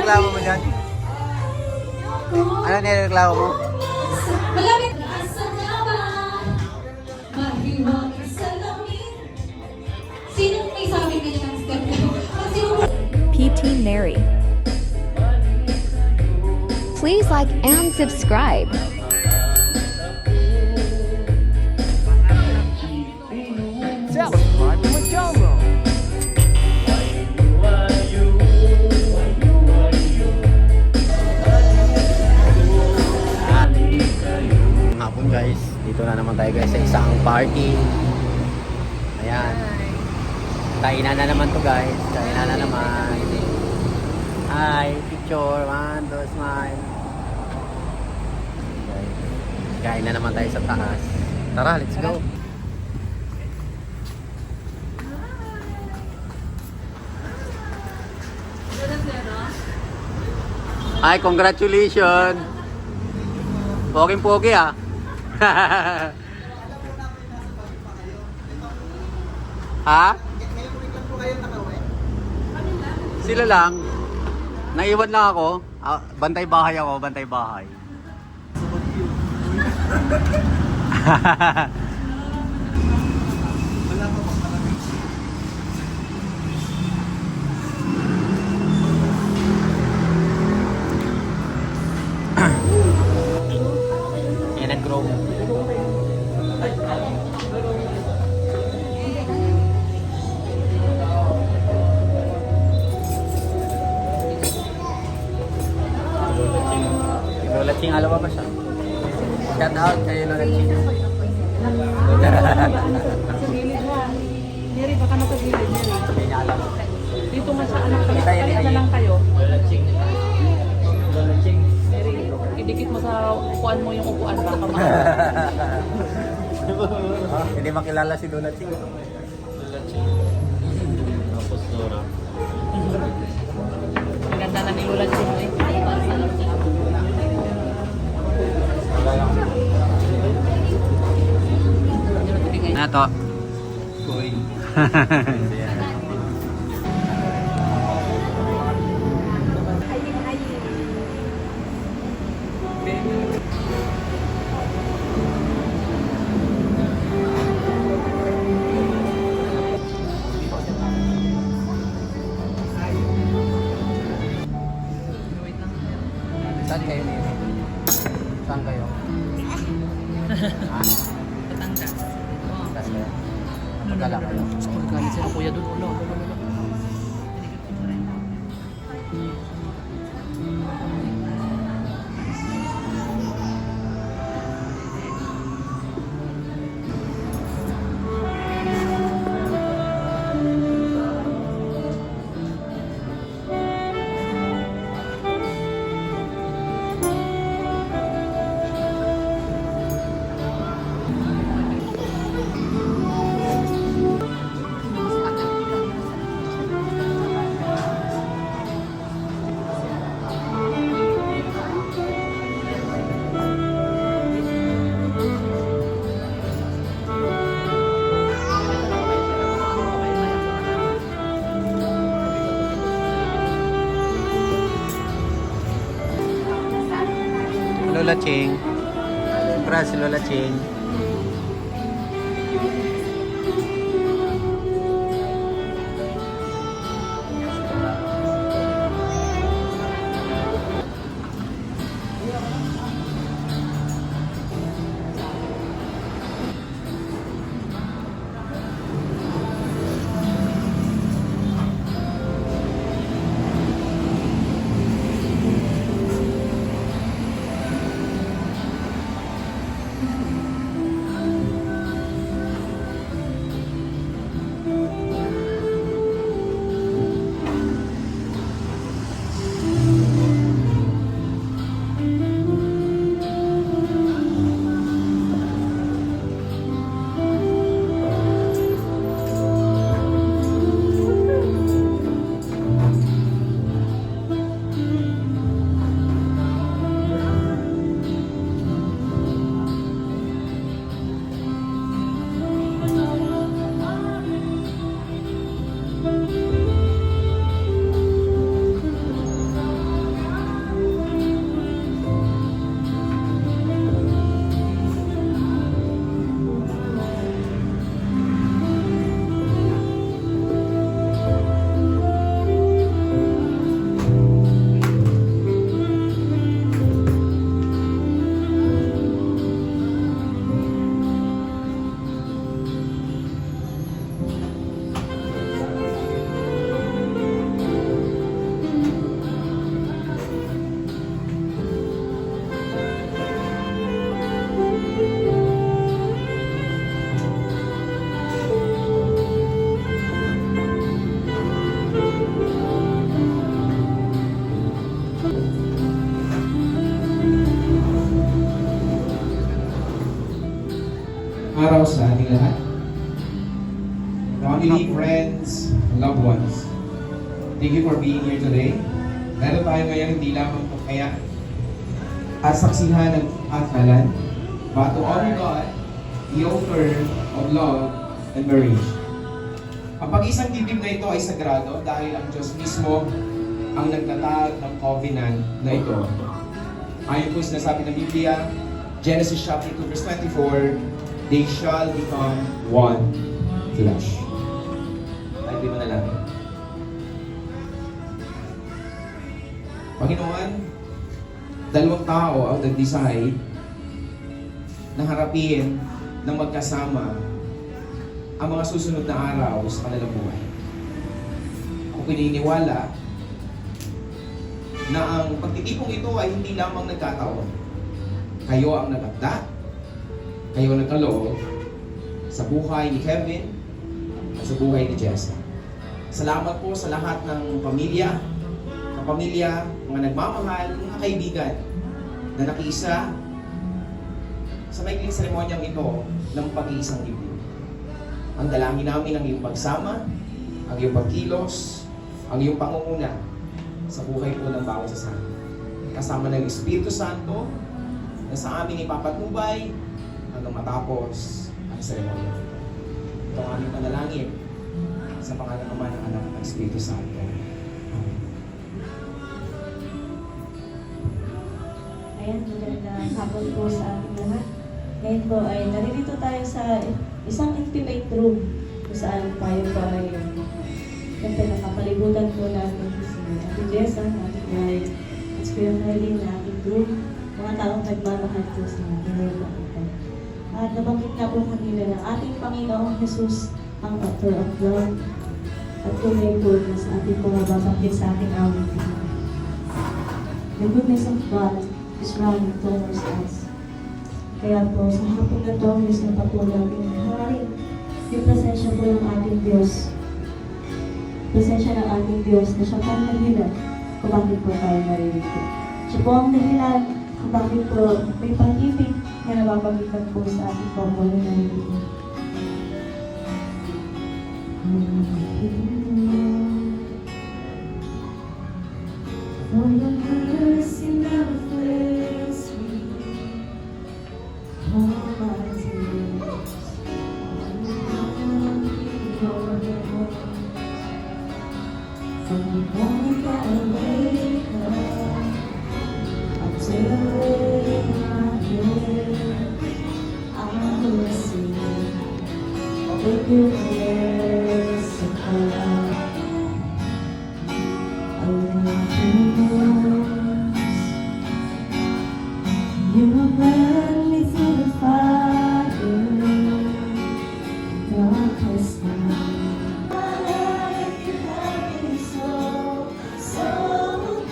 nireklamo mo dyan? Ano nireklamo mo? Malapit! Sino may sabi na siyang step ko? PT Mary. Please like and subscribe. Subscribe to my channel. Hapon guys, dito na naman tayo guys sa isang parking. Ayan. Kainan na naman to guys. Kainan na naman. Hi, picture. 1, 2, smile. Kain na naman tayo sa taas. Tara, let's go. Hi, congratulations. Poging-pogi ah. Ha? Sila lang. Naiwan lang ako. Bantay bahay ako, bantay bahay. Yan nag-grow. Lola Ching, alam ba siya? Shout out kay Lola Ching. Sa gilid ha. Neri, baka nakagilid, Neri. Hindi niya alam. Dito nga sa anak kayo. Kita yun, Kaya na lang kayo. Lola Ching. Lola Ching. Neri, idikit mo sa upuan mo yung upuan. Baka Hindi makilala si Lola Ching. Lola Ching. Tapos Dora. Ang ganda na ni Lola Ching eh. Ano to? Uy. Saan kayo niyo? Saan kayo? Batangas. Saan kayo? Magkala kayo? Galit sila kuya doon. Ulo. Lola Ching. Para si Lola Ching. lahat. Family, friends, loved ones. Thank you for being here today. Meron tayo ngayon hindi lamang kaya at saksihan ng athalan, but to honor God, the author of love and marriage. Ang pag-isang dibdib na ito ay sagrado dahil ang Diyos mismo ang nagtatag ng covenant na ito. Ayon po sinasabi ng Biblia, Genesis chapter 2 verse 24, they shall become one flesh. Ay, di mo na lang. Panginoon, dalawang tao ang nag-decide na harapin ng magkasama ang mga susunod na araw sa kanilang buhay. Ako pininiwala na ang pagtitipong ito ay hindi lamang nagkataon. Kayo ang nagakda, kayo ang nagkaloob sa buhay ni Kevin at sa buhay ni Jessa. Salamat po sa lahat ng pamilya, mga nagmamahal, mga kaibigan na nakiisa sa maikling seremonyang ito ng pag-iisang dibdib. Ang dalangin namin ang iyong pagsama, ang iyong pagkilos, ang iyong pangunguna sa buhay po ng bawat isa sa amin. Kasama ng Espiritu Santo na sa amin ipapatnubay hanggang matapos ang seremonya ito. Ito ang aming panalangin sa pangalan ng Ama, ng Anak, ng Espiritu Santo. Ayan, magandang hapon po sa ating lahat. Ngayon po ay naririto tayo sa isang intimate room kung saan tayo po ay nakapalibutan po natin si Ate Jessa, ating bride, at si Kuya Kailin na ating group, mga taong nagmamahal po sa Pinoy Pakita. At nabanggit na po kanila ng ating Panginoong Jesus, ang author of love, at tunay po na sa ating pumababanggit sa ating awit. The goodness of God is running towards us. Kaya po, sa hapon na ito, Diyos na pa po natin hangarin yung presensya po ng ating Diyos. Presensya ng ating Diyos na siya pang dahilan kung bakit po tayo naririto. Siya po ang dahilan kung bakit po may pag-ibig na nababagitan po sa ating pamumuhay na naririto. For your mercy never fails me. All my tears, from the moment that I wake up until my head, I will sing the goodness of God. I love you. You have led me through the fire, darkest night. My life, you have been so good.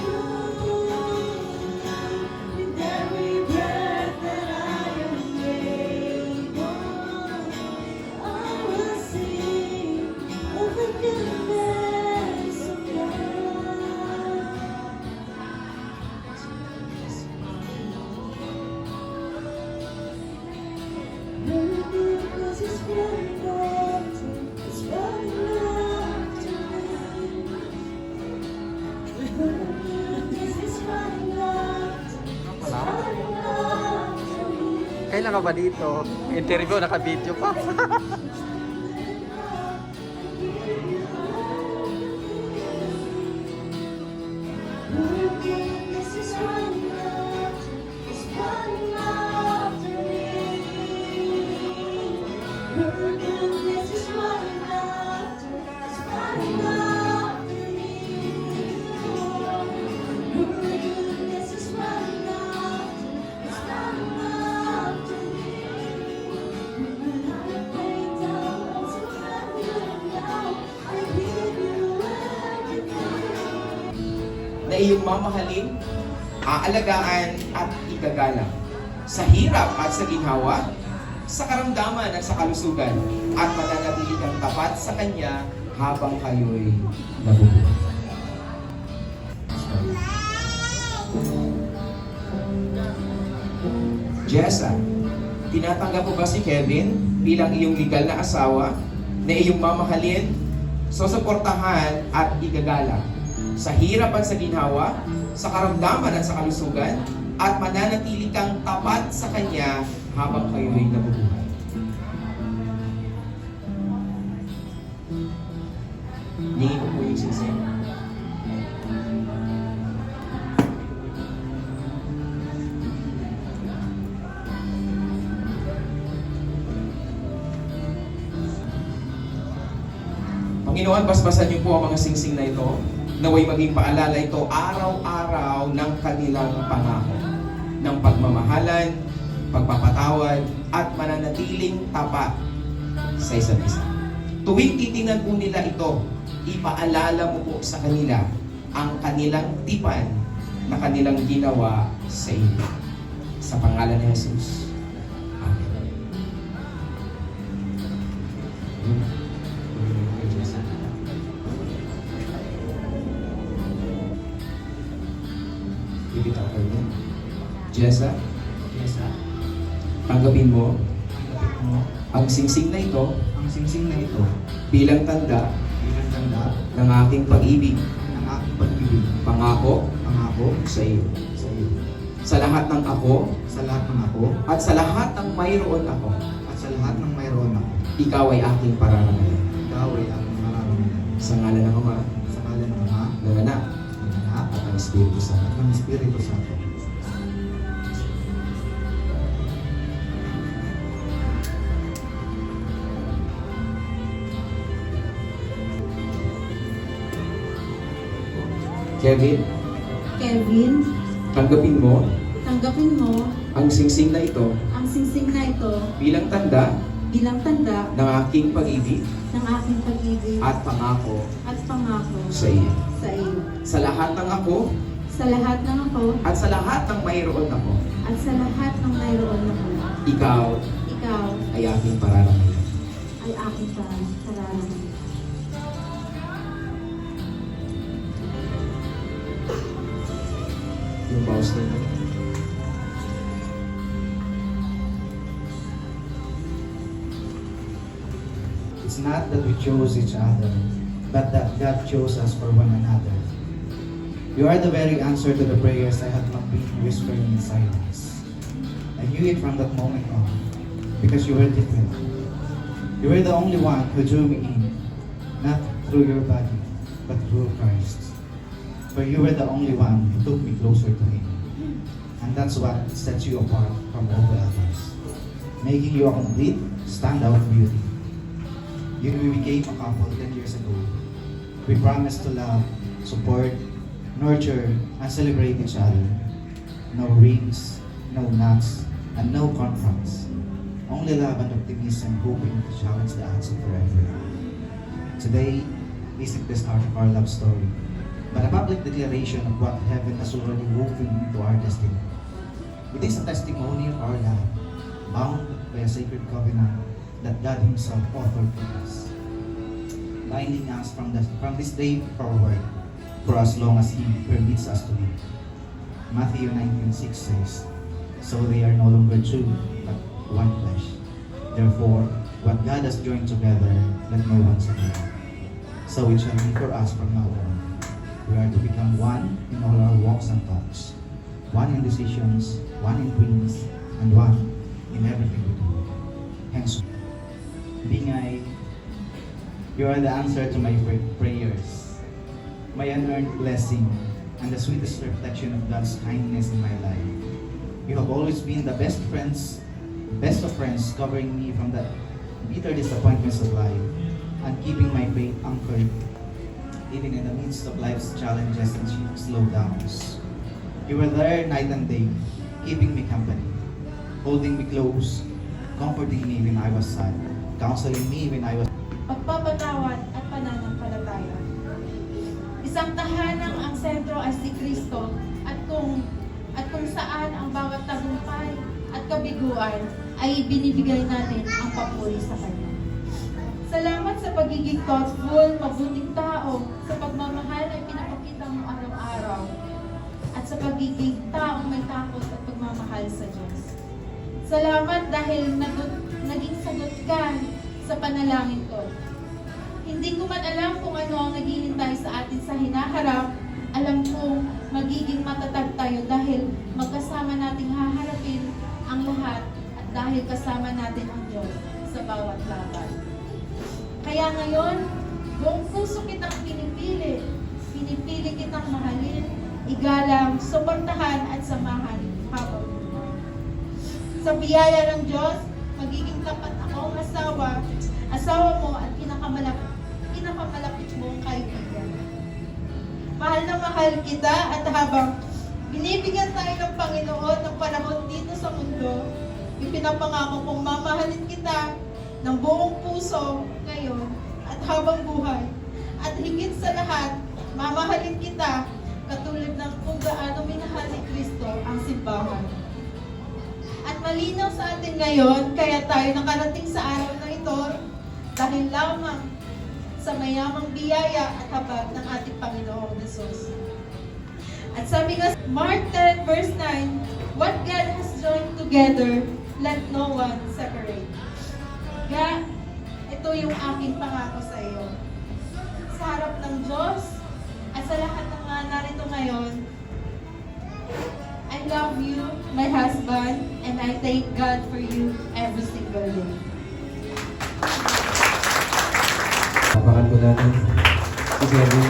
With every breath that I am able, I will sing of the goodness of God. Because it's running after me. Because it's running after me. Kailan ka ba dito? Interview, naka-video pa. This is running after, it's running after me. Your goodness is running after, it's running after me. Your goodness is running after, it's running after me. When I lay down, I'm so happy now. I give you everything. Na iyong mamahalin, aalagaan at igagalang sa hirap at sa ginhawa, sa karamdaman at sa kalusugan, at mananatili kang tapat sa Kanya habang kayo'y nabubuhay. Jessa, tinatanggap mo ba si Kevin bilang iyong legal na asawa na iyong mamahalin, susuportahan at igagalang sa hirap at sa ginhawa, sa karamdaman at sa kalusugan, at mananatili kang tapat sa Kanya habang kayo'y nabubuhay. Hingin ko po yung sinsay. Panginoon, basbasan niyo po ang mga singsing na ito. Naway maging paalala ito araw-araw ng kanilang pangako ng pagmamahalan, pagpapatawad, at mananatiling tapat sa isa't isa. Tuwing titingnan po nila ito, ipaalala mo po sa kanila ang kanilang tipan na kanilang ginawa sa iyo. Sa pangalan ni Jesus. Amen. Bibitaw kayo niya. Jessa, tanggapin mo ang singsing na ito bilang tanda ng aking pag-ibig, pangako sa iyo. Sa lahat ng ako at sa lahat ng mayroon ako, ikaw ay aking pararamayan. Sa ngalan ng Ama, ng Anak, at ng Espiritu Santo. Kevin, tanggapin mo ang singsing na ito ang singsing na ito bilang tanda bilang tanda ng aking pag-ibig ng aking pag-ibig at pangako at pangako sa iyo. sa iyo. Sa lahat ng ako Sa lahat ng ako at sa lahat ng mayroon ako, at sa lahat ng mayroon ako, ikaw ikaw ay aking pararamayan. ay aking pararamayan. Yung pause na yun. It's not that we chose each other, but that God chose us for one another. You are the very answer to the prayers I have not been whispering in silence. I knew it from that moment on, because you were different. You were the only one who drew me in, not through your body, but through Christ. For you were the only one who took me closer to Him. And that's what sets you apart from all the others, making you a complete, standout beauty. You and we became a couple 10 years ago. We promised to love, support, nurture, and celebrate each other. No rings, no knots, and no contracts. Only love and optimism, hoping to challenge the odds forever. Today isn't the start of our love story, but a public declaration of what heaven has already woven into our destiny. It is a testimony of our love, bound by a sacred covenant that God Himself authored for us, binding us from this day forward for as long as He permits us to live. Matthew 19:6 says, "So they are no longer two, but one flesh. Therefore, what God has joined together, let no one separate." So it shall be for us from now on. We are to become one in all our walks and talks, one in decisions, one in dreams, and one in everything we do. Hence, Bingay, you are the answer to my prayers, my unearned blessing, and the sweetest reflection of God's kindness in my life. You have always been the best of friends, covering me from the bitter disappointments of life and keeping my faith anchored even in the midst of life's challenges and slowdowns. You were there night and day, keeping me company, holding me close, comforting me when I was sad, counseling me when I was... Pagpapatawad at pananampalataya. Isang tahanang ang sentro ay si Kristo at kung saan ang bawat tagumpay at kabiguan ay binibigay natin ang papuri sa Kanya. Salamat sa pagiging thoughtful, mabuting tao, sa pagmamahal ay pinapakita mo araw-araw, at sa pagiging taong may takot at pagmamahal sa Diyos. Salamat dahil naging sagot ka sa panalangin ko. Hindi ko man alam kung ano ang naghihintay sa atin sa hinaharap. Alam kong magiging matatag tayo dahil magkasama nating haharapin ang lahat at dahil kasama natin ang Diyos sa bawat laban. Kaya ngayon, buong puso kitang pinipili. Pinipili kitang mahalin, igalang, suportahan at samahan habang buhay. Sa biyaya ng Diyos, magiging tapat akong asawa mo at pinakamalapit mong kaibigan. Mahal na mahal kita at habang binibigyan tayo ng Panginoon ng panahon dito sa mundo, ipinapangako kong mamahalin kita ng buong puso ngayon at habang buhay. At higit sa lahat, mamahalin kita katulad ng kung gaano minahal ni Kristo ang simbahan. At malinaw sa atin ngayon, kaya tayo nakarating sa araw na ito dahil lamang sa mayamang biyaya at habag ng ating Panginoong Jesus. At sabi nga, Mark 10 verse 9, what God has joined together, let no one separate. Kaya, ito yung aking pangako sa iyo. Sa harap ng Diyos at sa lahat ng mga narito ngayon, I love you, my husband, and I thank God for you every single day. Papakan po natin si Kevin.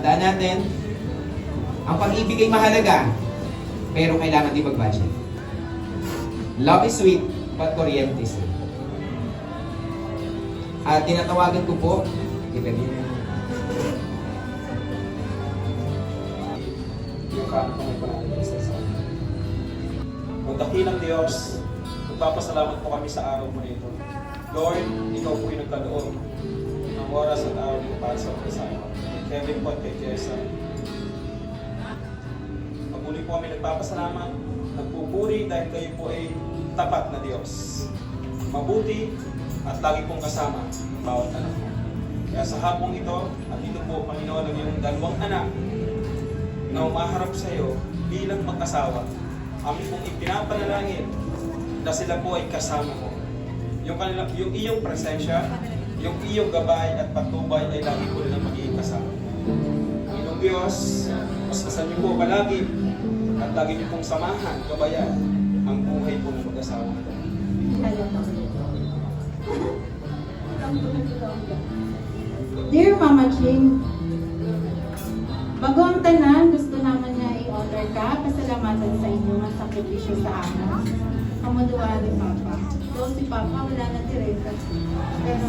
Tandaan natin, ang pag-ibig ay mahalaga, pero kailangan din mag-budget. Love is sweet, but kuryente is sweet. At tinatawagan ko po, kita din. Yung kamay ko natin isa sa akin. Ang dakilang Diyos, magpapasalamat po kami sa araw mo nito. Lord, Ikaw po yung nagkaloob ng oras at araw mo para sa kasama. Kevin po at kay Jessa. Paguli po kami nagpapasalamat, nagpupuri dahil kayo po ay tapat na Diyos. Mabuti at lagi pong kasama ng bawat anak mo. Kaya sa hapong ito, at ito po, Panginoon, ang iyong dalawang anak na umaharap sa iyo bilang mag-asawa. Amin pong ipinapanalangin na sila po ay kasama mo. Yung iyong presensya, yung iyong gabay at patnubay ay lagi po nilang magiging kasama. Panginoong Diyos, pasasan niyo po palagi at lagi niyo pong samahan, gabayan ang buhay po ng mag-asawa nito. Dear Mama Ching, bago ang tanan, gusto naman niya i-honor ka, pasalamatan sa inyong ang sakripisyo sa amin. Kamuduan ni Papa. So si Papa wala na direct. Pero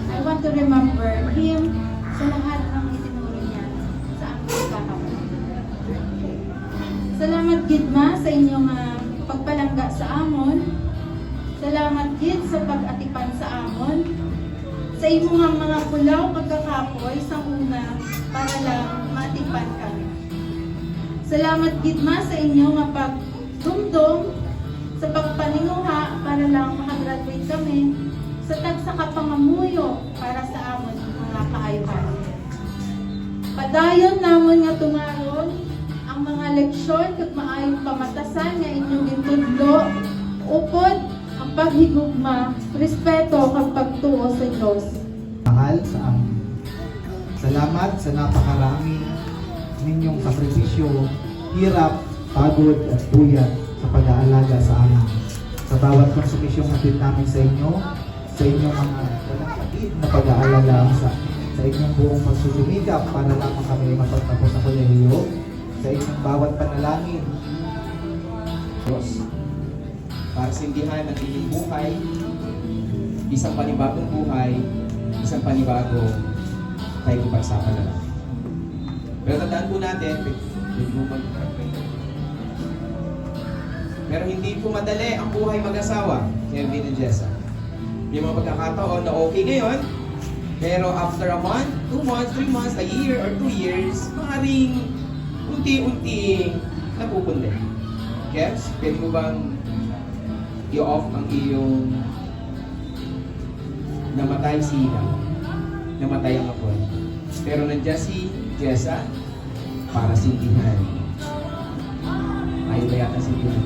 I want to remember him sa lahat ng itinuro niya sa aming kakapatid. Salamat gid ma sa inyong pagpalangga sa amon. Salamat gid sa pag-atipan sa amon. Sa imong mga pulaw pagkakapoy sa una para lang maatipan kami. Salamat gid ma sa inyong pagdumdum sa pagpaninguha para lang makagraduate kami sa tagsakapangamuyo para sa amon mga kaayuhan. Padayon namon nga tungaron ang mga leksyon kag maayong pamatasan nga inyong gitudlo upod ang paghigugma, respeto kag pagtuo sa Dios. Mahal sa amin. Salamat sa napakarami ninyong sakripisyo, hirap, pagod at puyat sa pag-aalaga sa amin. Sa bawat konsumisyong hatid namin sa inyo, sa inyong mga walang kapit na pag-aalala sa inyong buong pagsusumikap para lamang kami mapagtapos sa kolehiyo, sa inyong bawat panalangin. Diyos, para sindihan ang inyong buhay, isang panibagong buhay, isang panibago tayo ipagsapalaran. Pero tandaan po natin, pero hindi po madali ang buhay mag-asawa, Kevin and Jessa. May mga pagkakataon na okay ngayon, pero after a month, 2 months, 3 months, a year, or 2 years, maaaring unti-unti napupunde. Kevs, pwede mo bang i-off ang iyong namatay si Ina, namatay ang apoy. Pero nandiyan si Jessa para sindihan. Ayaw ba yata sindihan?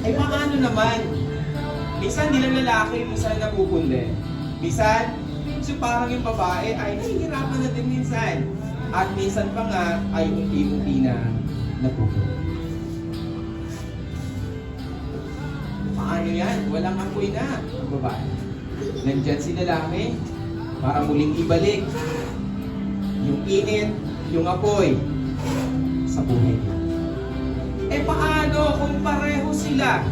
Ay paano naman? Minsan di lang lalaki, minsan napupunde. Minsan, so parang yung babae ay nahihirapan na din minsan. At minsan pa nga ay unti-unti na napupunde. Paano yan? Walang apoy na ang babae. Nandyan si lalaki para muling ibalik yung init, yung apoy sa buhay niya. Eh paano kung pareho sila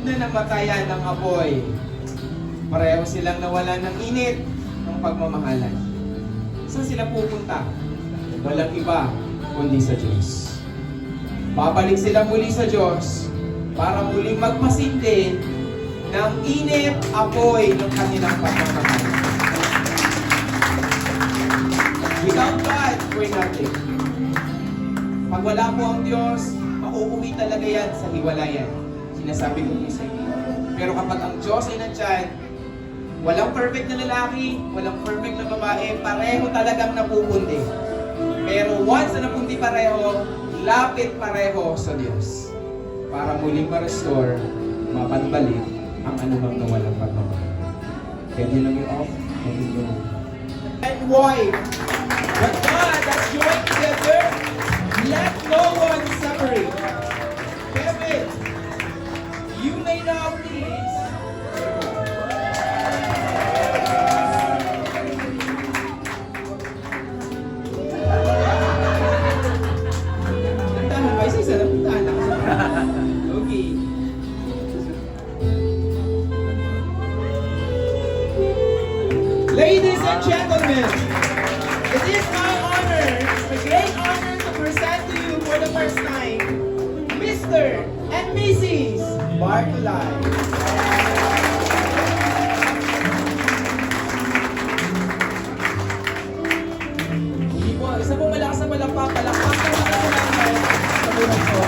na namatayan ng apoy? Pareho silang nawalan ng init ng pagmamahalan. Saan sila pupunta? Walang iba kundi sa Diyos. Babalik sila muli sa Diyos para muling magpasindi ng init, apoy ng kanilang pagmamahal. Without God, we're nothing. Pag wala po ang Diyos, mauuwi talaga yan sa hiwalayan. Sinasabi ko po sa inyo. Pero kapag ang Diyos ay nandyan, walang perfect na lalaki, walang perfect na babae, pareho talagang napupundi. Pero once na napundi pareho, lapit pareho sa Diyos. Para muling ma-restore, mapanbalik ang anumang nawalang pagmamahal. Pwede lang yung off, pwede yung and wife. But God has joined together, let no one separate. Kevin, you may now please. Nandahan ba? Isa-isa lang. Nandahan lang. Okay. Ladies and gentlemen, it is my honor, a great honor to present to you for the first time, Mr. and Mrs. Bartolay. Hindi po, isa pong malakas na palakpak na natin sa buhay ko.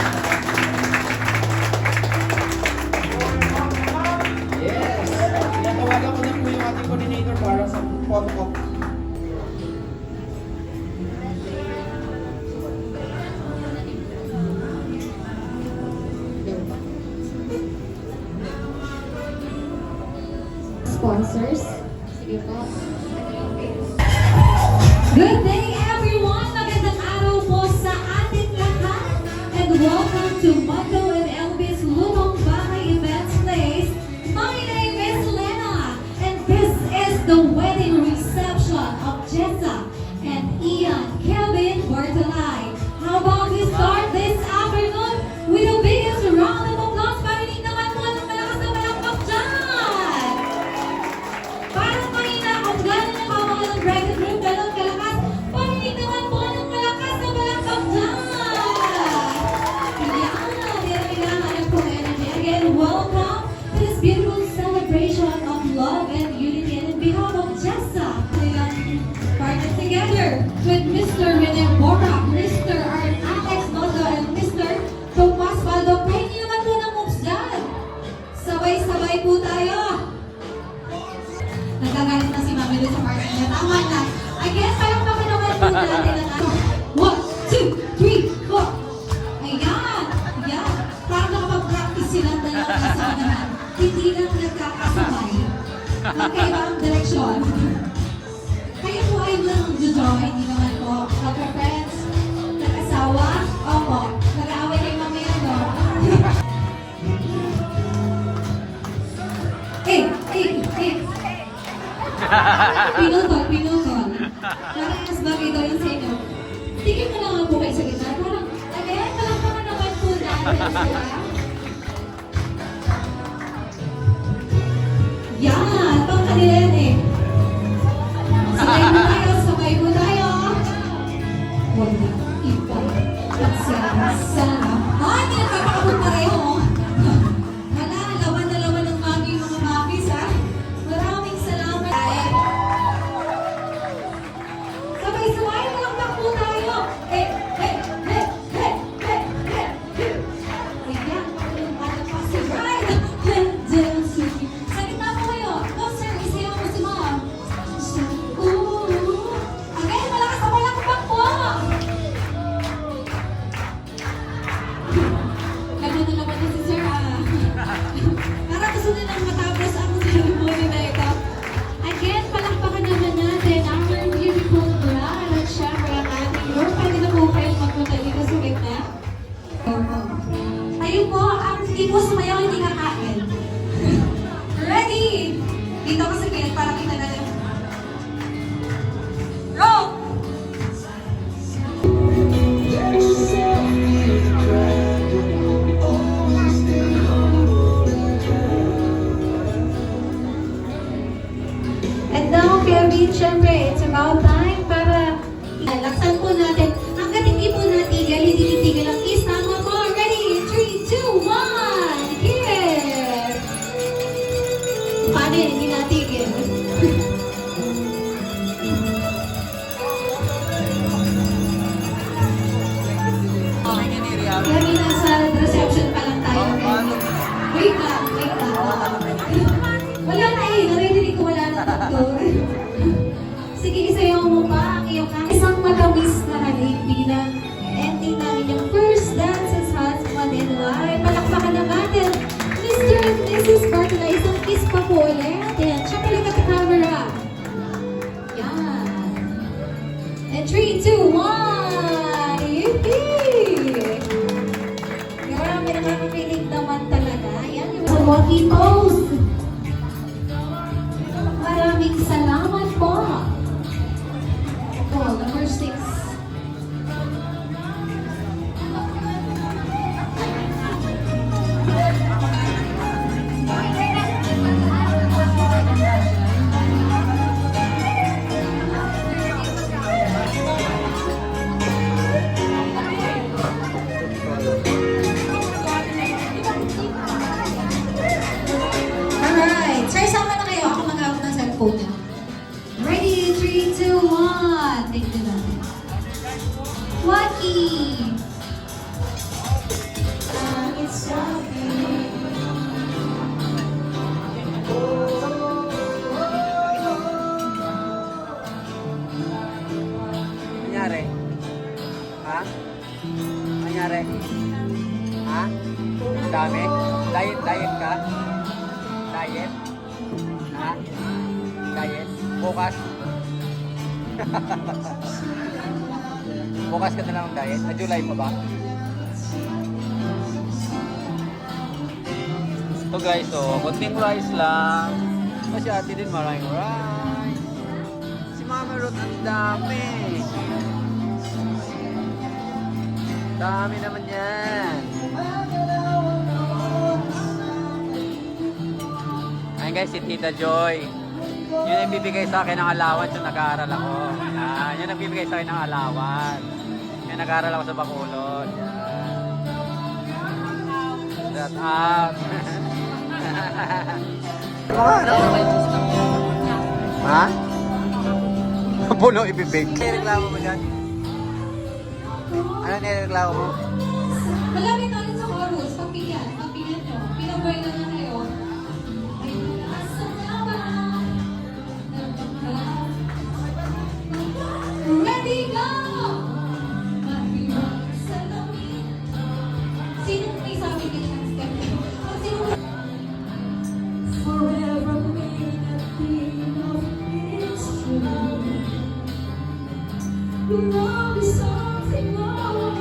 Yes! Tinatawagan ko na po yung ating coordinator para sa photocop. Sponsors. Sige po. Good day everyone! Magandang araw po sa ating lahat. And welcome to Mando and Elvis Lumang Bahay Events Place. My name is Lena. And this is the wedding reception of Jessa and Ian Kevin Bartolay. How about we start this afternoon with the biggest round of applause? Parinig naman po ng malakas na palakpak dyan! Parang mahina kung gano'n yung kamahal ng bracket room, gano'n kalakas. Parinig naman po ng malakas na palakpak dyan! Yan! Kailangan po energy. Again, welcome to this beautiful celebration of love and unity. And on behalf of Jessa, we are partnered together with Mr. Rene Borak, Mr. Alex Nodo, and Mr. Tomas Baldo. Pahingi naman po ng moves dyan. Sabay-sabay po tayo. Nagagalit na si Mami Lu sa party niya. Tama na. Again, palakpakan naman po natin ang ano. 1, 2, 3, 4. Ayan. Ayan. Parang nakapag-practice silang dalawang kasamahan. Hindi lang nagkakasabay. Magkaiba ang direksyon. Kayo po ay lang jojoy. Hindi naman po. Magka-friends. Nag-asawa. Opo. Nag-aaway kay Mami Ano. Pinutol, pinutol. Parang bagay daw yun sa inyo. Tingin mo lang po kayo sa gitna. Parang, again, palakpakan naman po natin sila. Yan, pang kanila yan eh. Sabay po tayo, sabay po tayo. Wala, iba. At sana. Ay, hindi nagkakabot pareho. Wala, lawan na lawan ng mami mo. 3, 2, 1! Yippee! Marami nakakakilig naman talaga. Yan yung walkie pose. Maraming salamat po. Oh, number 6. Alright. Sir, sama na kayo. Ako mag-out ng cellphone niya. Ready? 3, 2, 1. Take the na. Waki! It's Waki. Nangyari? Ha? Nangyari? Ha? Ang dami? Diet ka? Diet? Ha? Diet? Bukas? Bukas ka na lang diet? Na July pa ba? Ito guys, oh, kunting rice lang. Kasi ate din maraming rice. Si Mama Ruth, ang dami. Dami naman yan. Ayun guys, si Tita Joy. Yun ang bibigay sa akin ng allowance yung nag-aaral ako. Yan, yun ang bibigay sa akin ng allowance. Yung nag-aaral ako sa Bacolod. Yan. Shout out. Ha? Puno ibibig. Nireklamo mo dyan? Ano nireklamo mo? Malapit na rin sa chorus. Pagpilihan nyo. Pinabay na na kayo. Ready, go! Sino may sabi niya siyang step? Sino? Forever may nothing of it's true. You know there's something more.